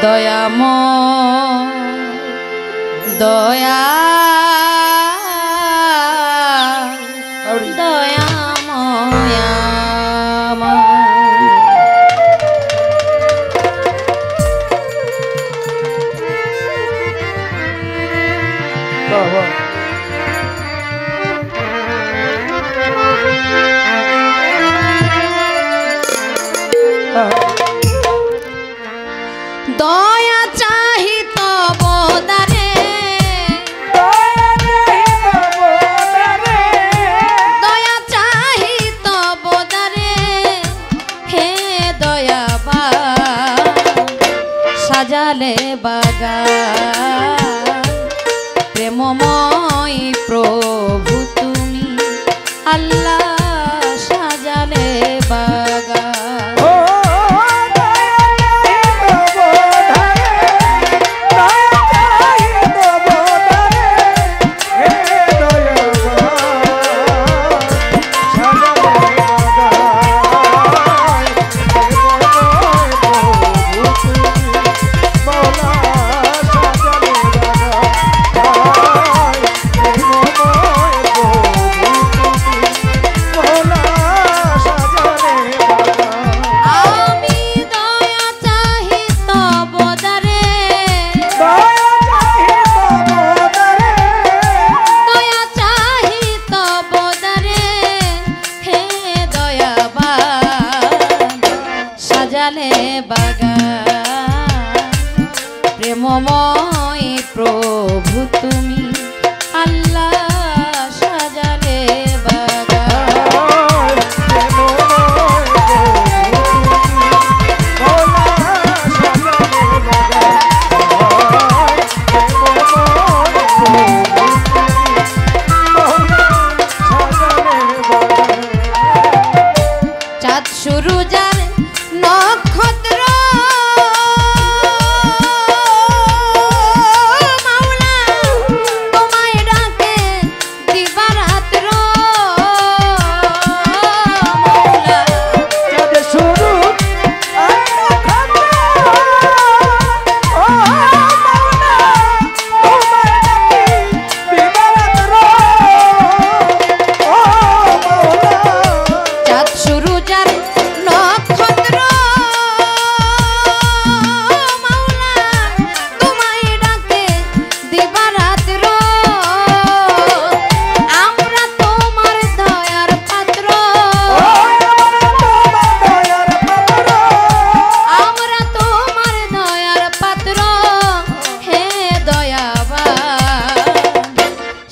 দয়াময় দয়া দয়াময় দয়া চাহি তব দারে দয়া চাহি তব দারে হে দয়াবা সাজালে বাগান প্রেমময় প্রভু তুমি আল্লাহ সাজালে বাগান প্রেমময় প্রভু তুমি আল্লাহ সাজালে বাগান চাঁদ শুরু যার নক্ষত্র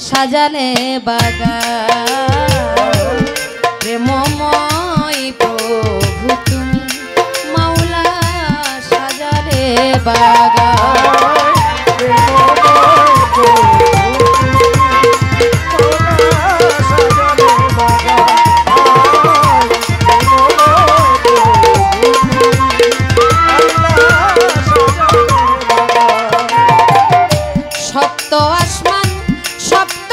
সাজালে বাগান প্রেমময় প্রভু তুমি মাওলা সাজালে বাগান সপ্ত আসমান সপ্ত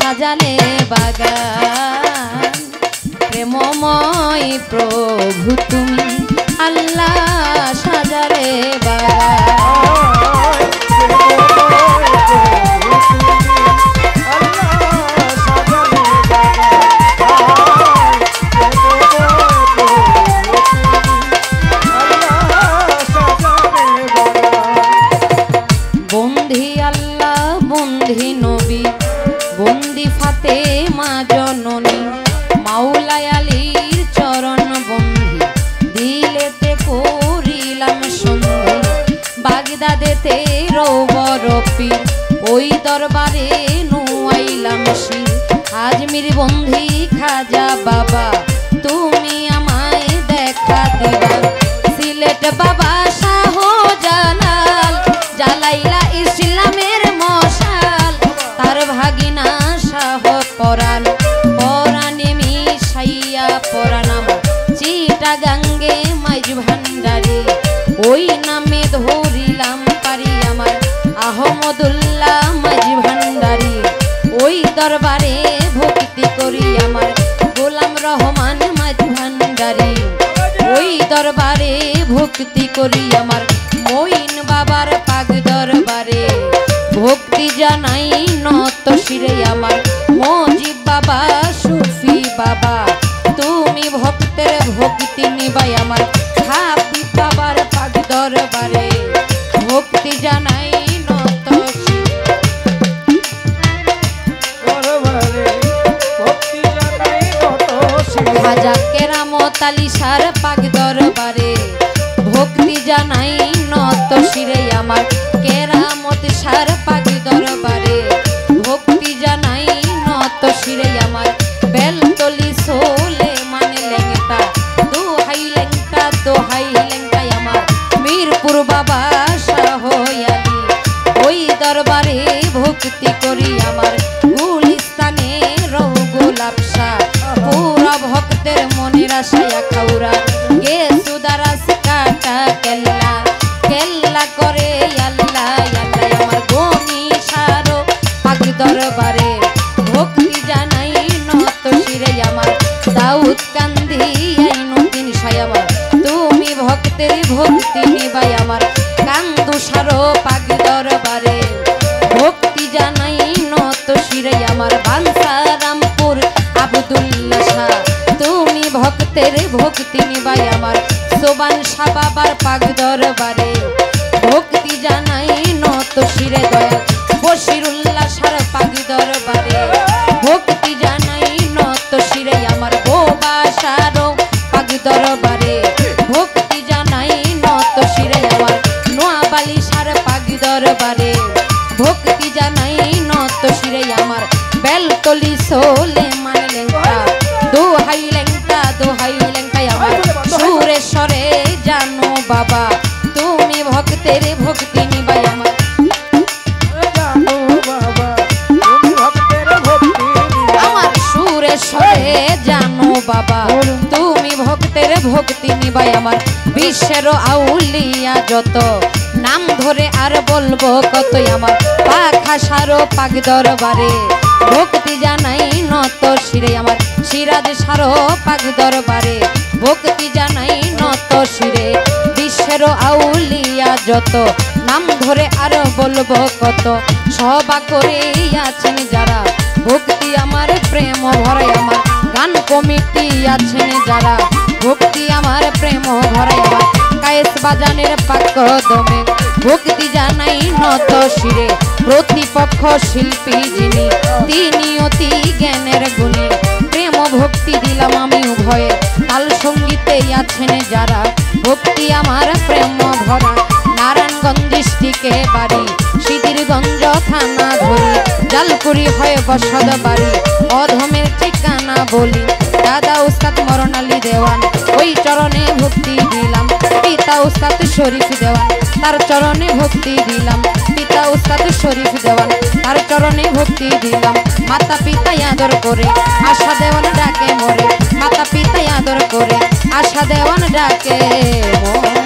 সাজালে বাগান প্রেমময় প্রভু তুমি আল্লাহ সাজালে বাগান বন্ধি আল্লাহ বন্ধি নবী বন্দি ফাতেমা মা জননী মাওলাই আলীর চরণ বন্ধি দিলেতে করিলাম সন্ধি বাগদাদেতে রৌবর পীর ওই দরবারে নুয়াইলাম শির আজমির বন্ধি খাজা বাবা তুমি আমায় দেখা দিবা সিলেট বাবা শাহ জালাল জালাইলা ইসলামের মশাল তার ভাগিনা শাহ পরাণ পরাণে মিশাইয়া পরাণাম চিটাগাঙ্গে মাইজ ভান্ডারি ওই নামে ধরিলাম পারি আমার আহমদুল্লাহ মাইজ ভান্ডারি ওই দরবারে ভক্তি করি আমার গোলাম রহমান মাইজ ভান্ডারি ওই দরবারে ভক্তি করি আমার মঈন বাবার পাগ দরবারে ভক্তি জানাই নত শিরে আমার মজিব বাবা সুফি বাবা তুমি ভক্তের ভক্তি নিবাই আমার হাবিব বাবার পাগ দরবারে ভক্তি জানাই নত খাজা কেরামত আলী সার পাগ দরবারে ভক্তি জানাই নত শিরে আমার কেরামত সার পাগ দরবারে ভক্তি জানাই নত শিরে আমার বেলতলি সোলে মানে লেংটা দোহাই লেংটা আমার মিরপুর বাবা শাহ আলী ওই দরবারে ভক্তি করি আমার গুলিস্তানে রৌ গোলাপ শাহ পুরা ভক্তের মনের আশায়া খাউরা গে সুদারাস কাটা কেল্লা কেল্লা করে আল্লাহ আল্লাহ আমার গনি সারো পাক দরবারে ভক্তি জানাই নত শিরে আমার দাউদ কান্দি আইনুদ্দিন সাই আমার তুমি ভক্তের ভক্তি নিবাই আমার কান্দু সারো পাক দরবারে ভক্তি জানাই নত শিরে আমার বাঞ্ছারামপুর আব্দুল্লাহ শাহ তুমি ভক্তের ভক্তি নিবাই আমার সোবান শাহ বাবার পাগ দরবারে ভক্তি জানাই নত শিরে দয়াল বশিরুল্লাহ শাহ পাগ দরবারে ভক্তি জানাই নত শিরে আমার বোবা শাহ পাগ দরবারে ভক্তি জানাই নত শিরে আমার নোয়াবালি শাহ পাগ দরবারে ভক্তি জানাই নত শিরে আমার বেলতলি সোলে মানে লেংটা দোহাই লেংটা আমার সুরেশ্বরে জানো বাবা তুমি ভক্তের ভক্তি নিবাই আমার আমার সুরেশ্বরে জানো বাবা তুমি ভক্তের ভক্তি নিবাই আমার বিশ্বের আউলিয়া যত নাম ধরে আর বলবো কতই আমার পাখা সারো পাগ দরবারে ভক্তি জানাই নত শিরে আমার সিরাজ সারো পাগ দরবারে ভক্তি জানাই নত শিরে বিশ্বের আউলিয়া যত নাম ধরে আর বলবো কত সবা করে আছেন যারা ভক্তি আমার প্রেম ভরে আমার গান কমিটি আছেন যারা ভক্তি আমার প্রেম ভরে আমার কায়েস বাজানের পাক দমে ভক্তি জানাই নত শিরে প্রতিপক্ষ শিল্পী যিনি তিনি অতি জ্ঞানের গুণী প্রেম ভক্তি দিলাম আমি উভয়ে তাল সঙ্গীতে আছেন যারা ভক্তি আমার প্রেম ভরা নারায়ণগঞ্জ ডিস্ট্রিক্টে বাড়ি সিদ্ধিরগঞ্জ থানা ধরি জালকুড়ি হয়ে বসত বাড়ি অধমের ঠিকানা বলি দাদা উস্তাদ মরণ আলী দেওয়ান ওই চরণে ভক্তি দিলাম পিতা উস্তাদ শরীফ দেওয়ান তার চরণে ভক্তি দিলাম পিতা উস্তাদ শরীফ দেওয়ান তার চরণে ভক্তি দিলাম মাতা পিতা আদর করে আশা দেওয়ান ডাকে মরে মাতা পিতা আদর করে আশা দেওয়ান ডাকে মরে।